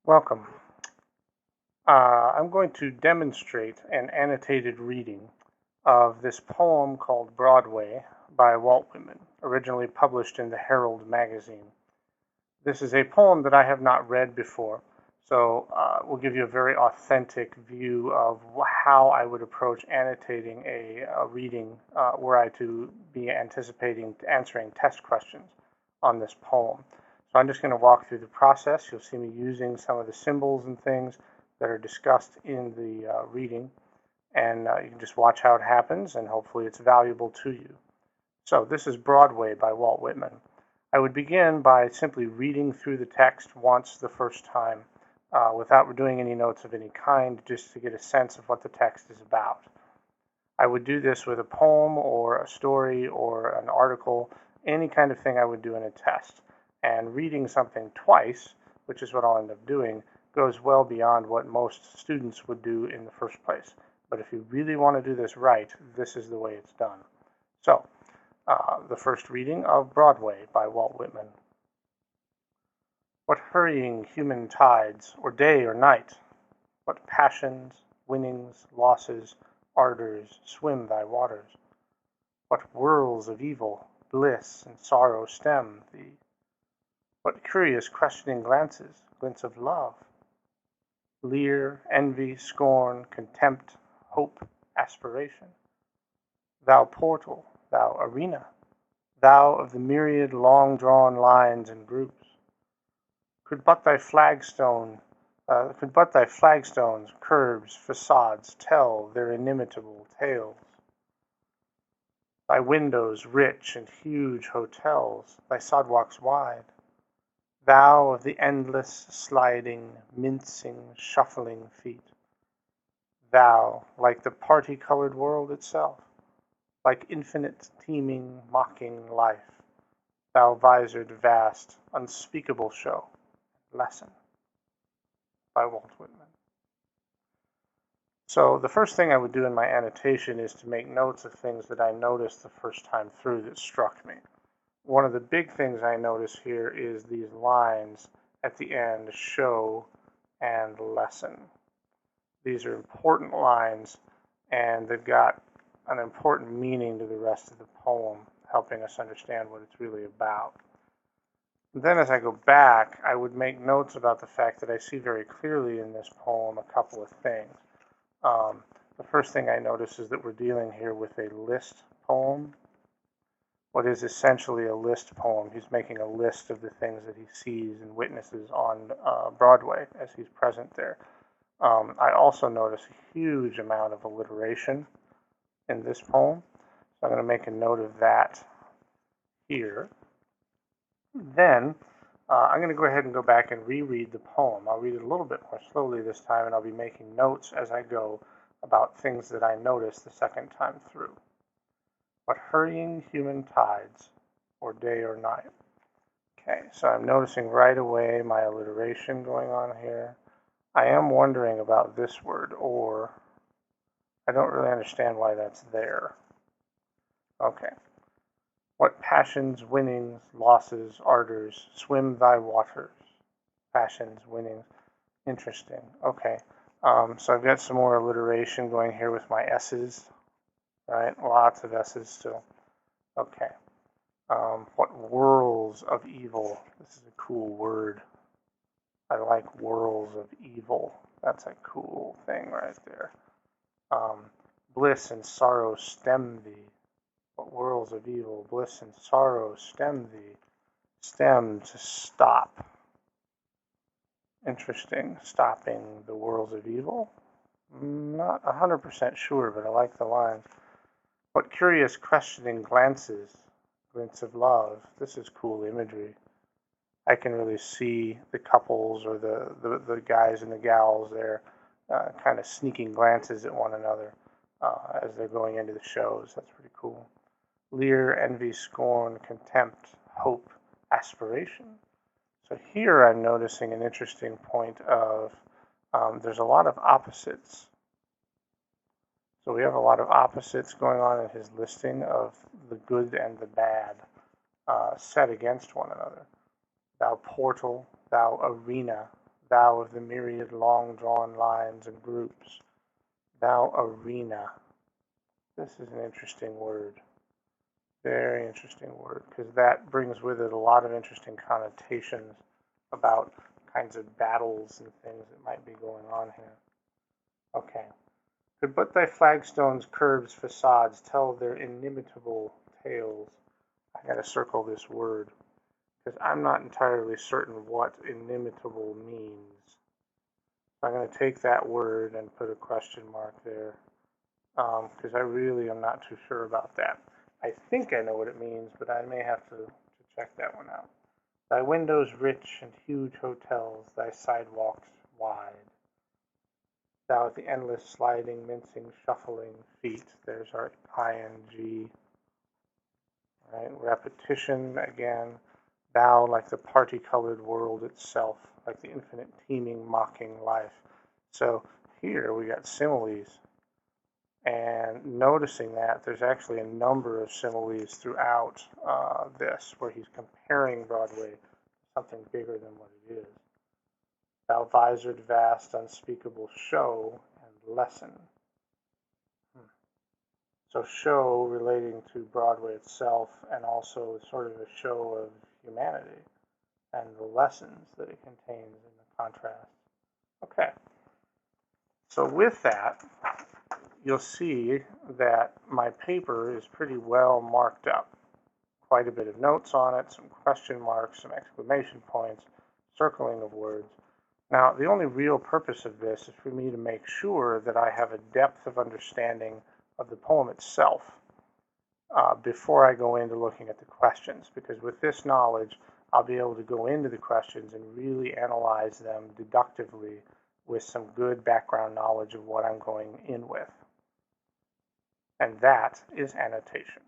Welcome. I'm going to demonstrate an annotated reading of this poem called Broadway by Walt Whitman, originally published in the Herald magazine. This is a poem that I have not read before, so we'll give you a very authentic view of how I would approach annotating a reading were I to be anticipating answering test questions on this poem. So I'm just going to walk through the process. You'll see me using some of the symbols and things that are discussed in the reading, and you can just watch how it happens, and hopefully it's valuable to you. So this is Broadway by Walt Whitman. I would begin by simply reading through the text once the first time without doing any notes of any kind, just to get a sense of what the text is about. I would do this with a poem or a story or an article, any kind of thing I would do in a test. And reading something twice, which is what I'll end up doing, goes well beyond what most students would do in the first place. But if you really want to do this right, this is the way it's done. So, the first reading of Broadway by Walt Whitman. What hurrying human tides, or day or night, what passions, winnings, losses, ardors swim thy waters? What whirls of evil, bliss, and sorrow stem thee? What curious questioning glances, glints of love? Leer, envy, scorn, contempt, hope, aspiration? Thou portal, thou arena, thou of the myriad long-drawn lines and groups, could but thy flagstones, curbs, facades tell their inimitable tales. Thy windows rich and huge hotels, thy sidewalks wide, thou of the endless, sliding, mincing, shuffling feet, thou like the party-colored world itself, like infinite, teeming, mocking life, thou visored vast, unspeakable show, lesson, by Walt Whitman. So the first thing I would do in my annotation is to make notes of things that I noticed the first time through that struck me. One of the big things I notice here is these lines at the end, show and lesson. These are important lines, and they've got an important meaning to the rest of the poem, helping us understand what it's really about. And then as I go back, I would make notes about the fact that I see very clearly in this poem a couple of things. The first thing I notice is that we're dealing here with a list poem. What is essentially a list poem. He's making a list of the things that he sees and witnesses on Broadway as he's present there. I also notice a huge amount of alliteration in this poem, so I'm going to make a note of that here. Then I'm going to go ahead and go back and reread the poem. I'll read it a little bit more slowly this time, and I'll be making notes as I go about things that I noticed the second time through. What hurrying human tides, or day or night? Okay, so I'm noticing right away my alliteration going on here. I am wondering about this word, or. I don't really understand why that's there. Okay. What passions, winnings, losses, ardors swim thy waters? Passions, winnings. Interesting. Okay. So I've got some more alliteration going here with my S's. Right? Lots of S's still. Okay. What whirls of evil? This is a cool word. I like whirls of evil. That's a cool thing right there. Bliss and sorrow stem thee. What whirls of evil, bliss and sorrow stem thee. Stem, to stop. Interesting. Stopping the whirls of evil. Not 100% sure, but I like the line. What curious questioning glances, glints of love. This is cool imagery. I can really see the couples or the guys and the gals there kind of sneaking glances at one another as they're going into the shows. That's pretty cool. Leer, envy, scorn, contempt, hope, aspiration. So here I'm noticing an interesting point of there's a lot of opposites. So we have a lot of opposites going on in his listing of the good and the bad set against one another. Thou portal, thou arena, thou of the myriad long-drawn lines and groups, thou arena. This is an interesting word. Very interesting word, because that brings with it a lot of interesting connotations about kinds of battles and things that might be going on here. Okay. Could but thy flagstones, curbs, facades tell their inimitable tales. I gotta circle this word, because I'm not entirely certain what inimitable means. So I'm going to take that word and put a question mark there, because I really am not too sure about that. I think I know what it means, but I may have to check that one out. Thy windows rich and huge hotels, thy sidewalks wide. Thou the endless sliding, mincing, shuffling feet. There's our ing. Right? Repetition again. Thou like the party-colored world itself, like the infinite teeming, mocking life. So here we got similes. And noticing that there's actually a number of similes throughout this, where he's comparing Broadway to something bigger than what it is. Thou visored vast, unspeakable show and lesson. So show relating to Broadway itself, and also sort of a show of humanity and the lessons that it contains in the contrast. Okay. So with that, you'll see that my paper is pretty well marked up. Quite a bit of notes on it, some question marks, some exclamation points, circling of words. Now, the only real purpose of this is for me to make sure that I have a depth of understanding of the poem itself before I go into looking at the questions, because with this knowledge, I'll be able to go into the questions and really analyze them deductively with some good background knowledge of what I'm going in with. And that is annotation.